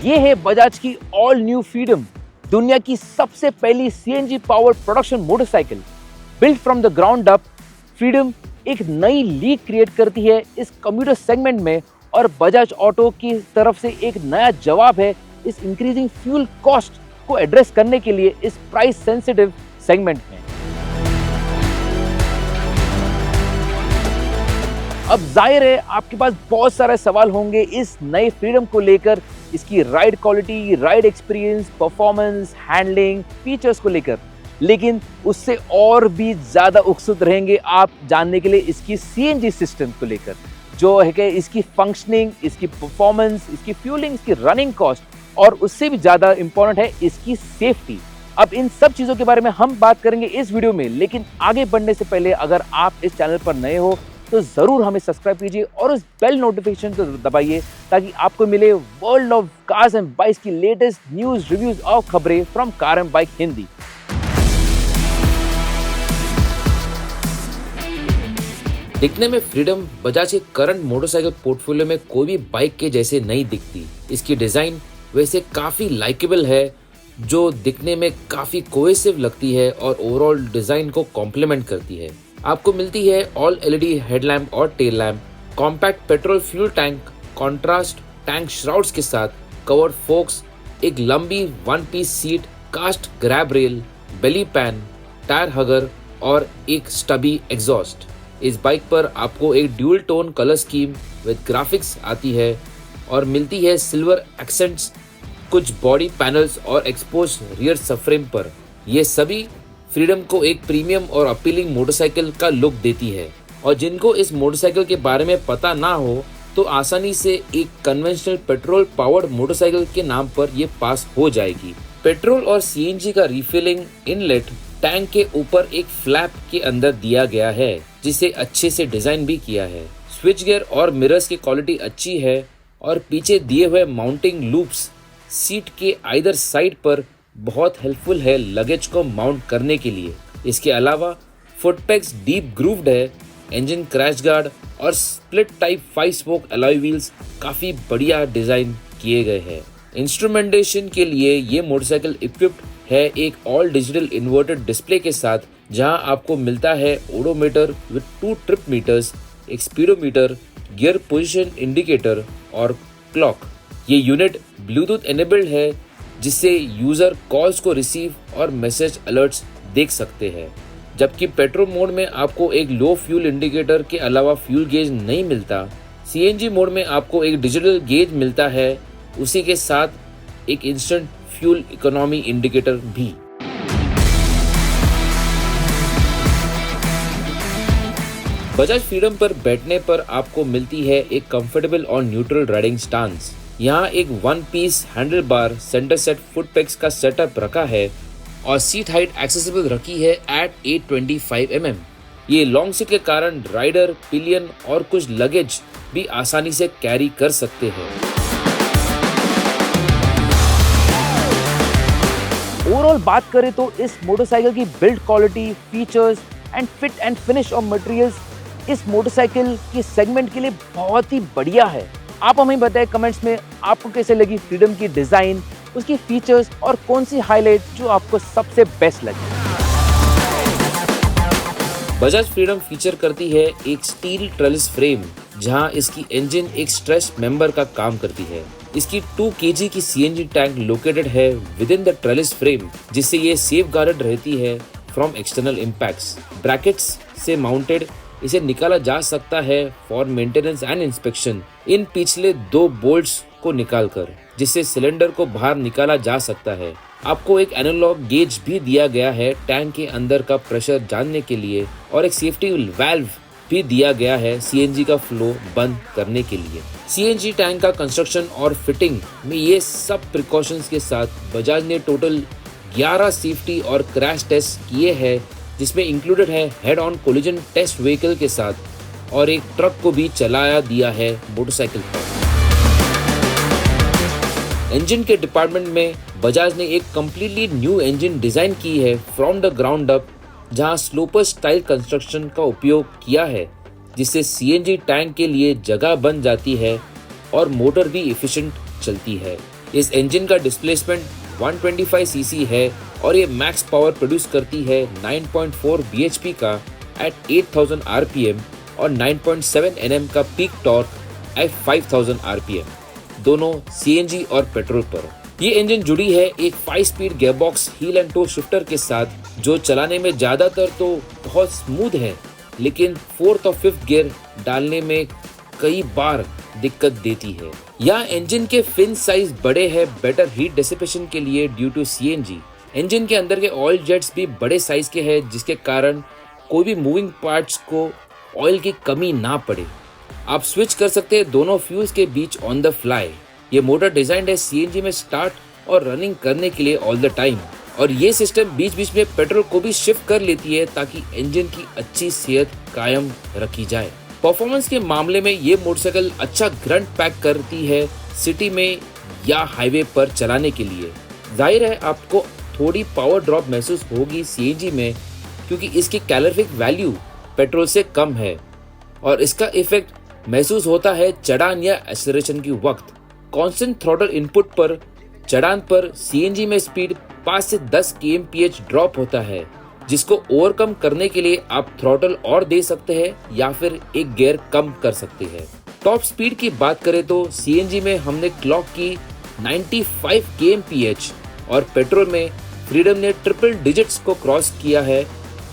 ये है बजाज की ऑल न्यू फ्रीडम, दुनिया की सबसे पहली CNG powered production motorcycle. Built from the ground up, freedom एक नई लीग क्रिएट करती है इस कम्यूटर सेगमेंट में और बजाज ऑटो की तरफ से एक नया जवाब है इस इंक्रीजिंग फ्यूल कॉस्ट को एड्रेस करने के लिए इस प्राइस सेंसिटिव सेगमेंट में। अब जाहिर है आपके पास बहुत सारे सवाल होंगे इस नए फ्रीडम को लेकर, इसकी ride quality, ride experience, performance, handling, features को लेकर। लेकिन उससे और भी ज्यादा उत्सुक रहेंगे आप जानने के लिए इसकी सीएनजी सिस्टम को लेकर, जो है कि इसकी फंक्शनिंग, इसकी परफॉर्मेंस, इसकी फ्यूलिंग, इसकी रनिंग कॉस्ट और उससे भी ज्यादा इंपॉर्टेंट है इसकी सेफ्टी। अब इन सब चीजों के बारे में हम बात करेंगे इस वीडियो में, लेकिन आगे बढ़ने से पहले अगर आप इस चैनल पर नए हो तो जरूर हमें सब्सक्राइब कीजिए और उस बेल नोटिफिकेशन को दबाइए ताकि आपको मिले world of cars and bikes की लेटेस्ट न्यूज, रिव्यूज और खबरें from car and bike Hindi. दिखने में फ्रीडम बजाज के करंट मोटरसाइकिल पोर्टफोलियो में कोई भी बाइक के जैसे नहीं दिखती। इसकी डिजाइन वैसे काफी लाइकेबल है, जो दिखने में काफी कोहेसिव लगती है और ओवरऑल डिजाइन को कॉम्प्लीमेंट करती है। आपको मिलती है ऑल एलईडी हेडलैम्प और tail lamp, compact petrol fuel tank, contrast tank shrouds के साथ कवर्ड फोक्स, एक लंबी one piece seat, cast grab rail, belly pan, tyre hugger और एक स्टबी एग्जॉस्ट। इस बाइक पर आपको एक dual tone colour scheme with graphics आती है और मिलती है सिल्वर एक्सेंट्स कुछ बॉडी पैनल्स और एक्सपोज रियर सबफ्रेम पर। ये सभी फ्रीडम को एक प्रीमियम और अपीलिंग मोटरसाइकिल का लुक देती है और जिनको इस मोटरसाइकिल के बारे में पता ना हो तो आसानी से एक कन्वेंशनल पेट्रोल पावर्ड मोटरसाइकिल के नाम पर ये पास हो जाएगी। पेट्रोल और सीएनजी का रिफिलिंग इनलेट टैंक के ऊपर एक फ्लैप के अंदर दिया गया है, जिसे अच्छे से डिजाइन भी किया है। स्विच गियर और मिरर्स की क्वालिटी अच्छी है और पीछे दिए हुए माउंटिंग लूप्स सीट के आइदर साइड पर बहुत हेल्पफुल है लगेज को माउंट करने के लिए। इसके अलावा फुटपेग्स डीप ग्रूव्ड है, इंजन क्रैश गार्ड और split type 5 spoke alloy wheels काफी बढ़िया डिजाइन किए गए हैं। इंस्ट्रूमेंटेशन के लिए ये मोटरसाइकिल इक्विप्ड है एक ऑल डिजिटल इन्वर्टेड डिस्प्ले के साथ, जहां आपको मिलता है ओडोमीटर विद 2 ट्रिप मीटर्स, एक स्पीडोमीटर, गियर पोजीशन इंडिकेटर और क्लॉक। ये यूनिट ब्लूटूथ एनेबल्ड है, जिससे यूजर कॉल्स को रिसीव और मैसेज अलर्ट्स देख सकते हैं। जबकि पेट्रोल मोड में आपको एक लो फ्यूल इंडिकेटर के अलावा फ्यूल गेज नहीं मिलता। सीएनजी मोड में आपको एक डिजिटल गेज मिलता है, उसी के साथ एक इंस्टेंट फ्यूल इकोनॉमी इंडिकेटर भी। बजाज फ्रीडम पर बैठने पर आपको मिलती है एक कंफर्टेबल और न्यूट्रल राइडिंग स्टांस। यहाँ एक one piece handlebar, centre set foot pegs का सेटअप रखा है और सीट हाइट एक्सेसिबल रखी है एट 825 mm। ये लॉन्ग सीट के कारण राइडर, पिलियन और कुछ लगेज भी आसानी से कैरी कर सकते हैं। ओवरऑल बात करें तो इस मोटरसाइकिल की build quality, features and fit and finish और मटेरियल्स इस मोटरसाइकिल की सेगमेंट के लिए बहुत ही बढ़िया है। आप हमें बताएं कमेंट्स में आपको कैसे लगी फ्रीडम की डिजाइन, उसकी फीचर्स और कौन सी हाईलाइट जो आपको सबसे बेस्ट लगी। बजाज फ्रीडम फीचर करती है एक स्टील ट्रेलिस फ्रेम, जहां इसकी इंजन एक स्ट्रेच मेंबर का काम करती है। इसकी 2 kg की सीएनजी टैंक लोकेटेड है with in the trellis frame, जिससे ये सेफ गार्डेड रहती है फ्रॉम एक्सटर्नल इम्पैक्ट्स। ब्रैकेट्स से माउंटेड इसे निकाला जा सकता है फॉर मेंटेनेंस एंड इंस्पेक्शन इन पिछले 2 बोल्ट्स को निकालकर, जिससे सिलेंडर को बाहर निकाला जा सकता है। आपको एक एनालॉग गेज भी दिया गया है टैंक के अंदर का प्रेशर जानने के लिए और एक सेफ्टी वाल्व भी दिया गया है सीएनजी का फ्लो बंद करने के लिए। सीएनजी टैंक का कंस्ट्रक्शन और फिटिंग में ये सब प्रिकॉशंस के साथ बजाज ने टोटल 11 सेफ्टी और क्रैश टेस्ट किए हैं, जिसमें इंक्लूडेड है head on collision test vehicle के साथ और एक ट्रक को भी चलाया दिया है मोटरसाइकिल पर। इंजन के डिपार्टमेंट में बजाज ने एक कंप्लीटली न्यू इंजन डिजाइन की है फ्रॉम द ग्राउंड अप, जहां स्लोपर स्टाइल कंस्ट्रक्शन का उपयोग किया है, जिससे सीएनजी टैंक के लिए जगह बन जाती है और मोटर भी एफिशिएंट चलती है। इस इंजन का डिस्प्लेसमेंट 125 सीसी है और ये मैक्स पावर प्रोड्यूस करती है 9.4 bhp का एट 8000 rpm और 9.7 Nm का पीक टॉर्क एट 5000 rpm, दोनों CNG और पेट्रोल पर। ये इंजन जुड़ी है एक 5 speed gearbox heel and toe shifter के साथ, जो चलाने में ज्यादातर तो बहुत स्मूथ है, लेकिन 4th और 5th गियर डालने में कई बार दिक्कत देती है। यहाँ इंजन के फिन साइज बड़े हैं बेटर हीट डिसिपेशन के लिए ड्यू टू CNG। इंजन के अंदर के ऑयल जेट्स भी बड़े साइज के हैं, जिसके कारण कोई भी मूविंग पार्ट्स को ऑयल की कमी ना पड़े। आप स्विच कर सकते हैं दोनों फ्यूल्स के बीच ऑन द फ्लाई। ये मोटर डिजाइंड है CNG में स्टार्ट और रनिंग करने के लिए ऑल द टाइम, और ये सिस्टम बीच बीच में पेट्रोल को भी शिफ्ट कर लेती है ताकि इंजन की अच्छी सेहत कायम रखी जाए। परफॉर्मेंस के मामले में ये मोटरसाइकिल अच्छा ग्रंट पैक करती है सिटी में या हाईवे पर चलाने के लिए। जाहिर है आपको थोड़ी पावर ड्रॉप महसूस होगी CNG में, क्योंकि इसकी कैलोरीफिक वैल्यू पेट्रोल से कम है और इसका इफेक्ट महसूस होता है चढ़ान या एक्सेलरेशन की वक्त। कांस्टेंट थ्रॉटल इनपुट पर चढ़ान पर CNG में स्पीड 5 से 10 kmph ड्रॉप होता है, जिसको ओवरकम करने के लिए आप थ्रॉटल और दे सकते हैं या फिर एक गियर कम कर सकते हैं। टॉप स्पीड की बात करें तो CNG में हमने क्लॉक की 95 kmph और पेट्रोल में फ्रीडम ने ट्रिपल डिजिट्स को क्रॉस किया है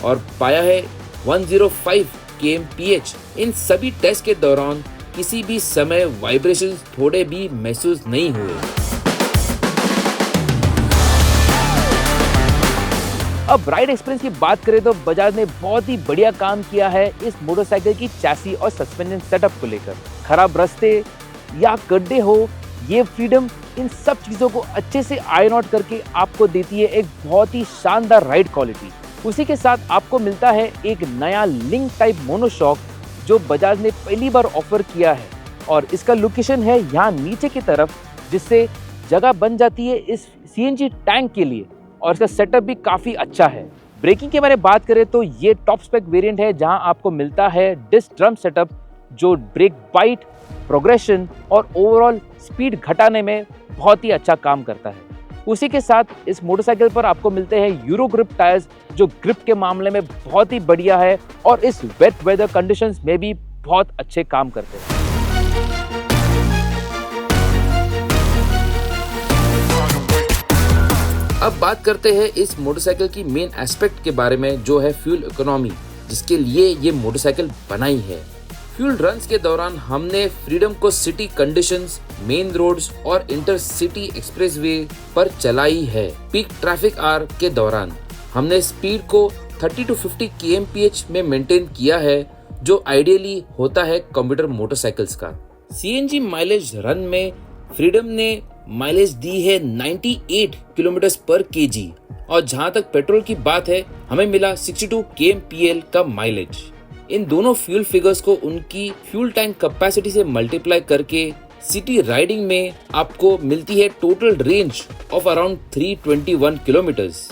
और पाया है 105 kmph। इन सभी टेस्ट के दौरान किसी भी समय वाइब्रेशंस थोड़े भी महसूस नहीं हुए। अब राइड एक्सपीरियंस की बात करें तो बजाज ने बहुत ही बढ़िया काम किया है इस मोटरसाइकिल की चैसी और सस्पेंशन सेटअप को लेकर। खराब रास्ते या गड्ढे हो, ये फ्रीडम इन सब चीज़ों को अच्छे से आयरन आउट करके आपको देती है एक बहुत ही शानदार राइड क्वालिटी। उसी के साथ आपको मिलता है एक नया लिंक टाइप मोनोशॉक जो बजाज ने पहली बार ऑफर किया है, और इसका लोकेशन है यहाँ नीचे की तरफ, जिससे जगह बन जाती है इस CNG टैंक के लिए, और इसका सेटअप भी काफ़ी अच्छा है। ब्रेकिंग के बारे में बात करें तो ये टॉप स्पेक वेरिएंट है जहां आपको मिलता है डिस्क ड्रम सेटअप, जो ब्रेक बाइट, प्रोग्रेशन और ओवरऑल स्पीड घटाने में बहुत ही अच्छा काम करता है। उसी के साथ इस मोटरसाइकिल पर आपको मिलते हैं यूरो ग्रिप टायर्स, जो ग्रिप के मामले में बहुत ही बढ़िया है और इस वेट वेदर कंडीशंस में भी बहुत अच्छे काम करते हैं। अब बात करते हैं इस मोटरसाइकिल की मेन एस्पेक्ट के बारे में, जो है फ्यूल इकोनॉमी, जिसके लिए ये मोटरसाइकिल बनाई है। फ्यूल रन्स के दौरान हमने फ्रीडम को सिटी कंडीशंस, मेन रोड्स और इंटरसिटी एक्सप्रेसवे पर चलाई है। पीक ट्रैफिक आवर के दौरान हमने स्पीड को 30 to 50 kmph में मेंटेन किया है, जो आइडियली होता है कंप्यूटर मोटरसाइकिल्स का। CNG माइलेज रन में फ्रीडम ने माइलेज दी है 98 किलोमीटर पर kg, और जहां तक पेट्रोल की बात है हमें मिला 62 kmpl का माइलेज। इन दोनों फ्यूल फिगर्स को उनकी फ्यूल टैंक कैपेसिटी से मल्टीप्लाई करके सिटी राइडिंग में आपको मिलती है total range of around 321 kilometres.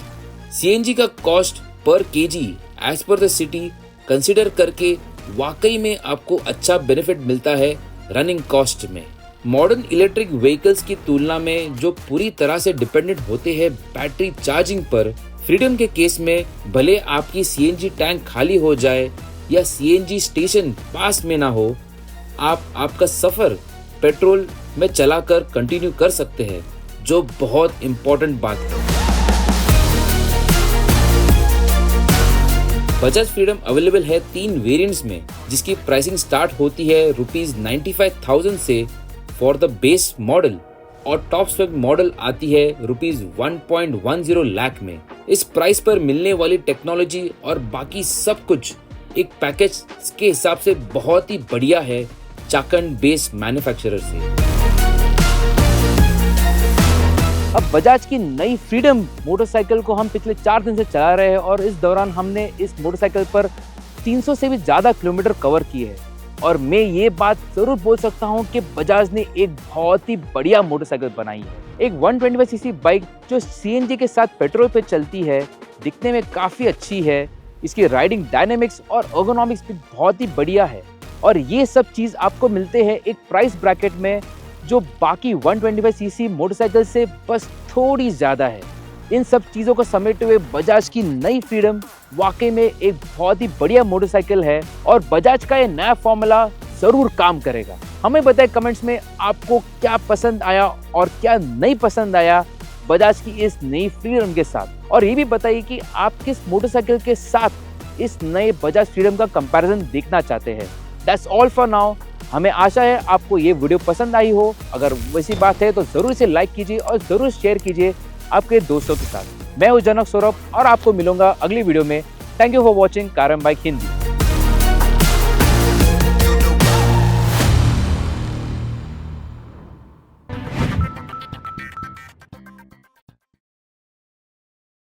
CNG का कॉस्ट पर kg as per the city consider करके वाकई में आपको अच्छा बेनिफिट मिलता है रनिंग कॉस्ट में। मॉडर्न इलेक्ट्रिक व्हीकल्स की तुलना में जो पूरी तरह से डिपेंडेंट होते हैं बैटरी चार्जिंग पर, फ्रीडम के केस में भले आपकी CNG टैंक खाली हो जाए या CNG स्टेशन पास में ना हो, आप आपका सफर पेट्रोल में चलाकर कंटिन्यू कर सकते हैं, जो बहुत इंपॉर्टेंट बात है। बजाज फ्रीडम अवेलेबल है 3 वेरिएंट्स में, जिसकी प्राइसिंग स्टार्ट होती है ₹95,000 से फॉर द बेस मॉडल, और टॉप स्पेक मॉडल आती है ₹1.10 लाख में। इस प्राइस पर मिलने वाली टेक्नोलॉजी और बाकी सब कुछ एक पैकेज के हिसाब से बहुत ही बढ़िया है चाकंड बेस मैन्युफैक्चरर से। अब बजाज की नई फ्रीडम मोटरसाइकिल को हम पिछले 4 दिन से चला रहे हैं, और इस दौरान हमने इस मोटरसाइकिल पर 300 से भी ज़्यादा किलोमीटर कवर किए हैं, और मैं ये बात ज़रूर बोल सकता हूँ कि बजाज ने एक बहुत ही बढ़िया मोटरसाइकिल बनाई है। एक 125 सीसी बाइक जो CNG के साथ पेट्रोल पे चलती है, दिखने में काफ़ी अच्छी है, इसकी राइडिंग डायनेमिक्स और एर्गोनॉमिक्स भी बहुत ही बढ़िया है, और ये सब चीज़ आपको मिलते हैं एक प्राइस ब्रैकेट में जो बाकी 125 सीसी मोटरसाइकिल से बस थोड़ी ज्यादा है। इन सब चीजों को समेटते हुए बजाज की नई फ्रीडम वाकई में एक बहुत ही बढ़िया मोटरसाइकिल है और बजाज का ये नया फॉर्मूला जरूर काम करेगा। हमें बताएं कमेंट्स में आपको क्या पसंद आया और क्या नहीं पसंद आया बजाज की इस नई फ्रीडम के साथ, और ये भी बताइए कि आप किस मोटरसाइकिल के साथ इस नए बजाज फ्रीडम का कंपैरिजन देखना चाहते हैं। That's all for now. हमें आशा है आपको ये वीडियो पसंद आई हो। अगर वैसी बात है तो जरूर इसे लाइक कीजिए और जरूर शेयर कीजिए आपके दोस्तों के साथ। मैं हूं जनक सौरभ और आपको मिलूंगा अगली वीडियो में। Thank you for watching car and bike Hindi.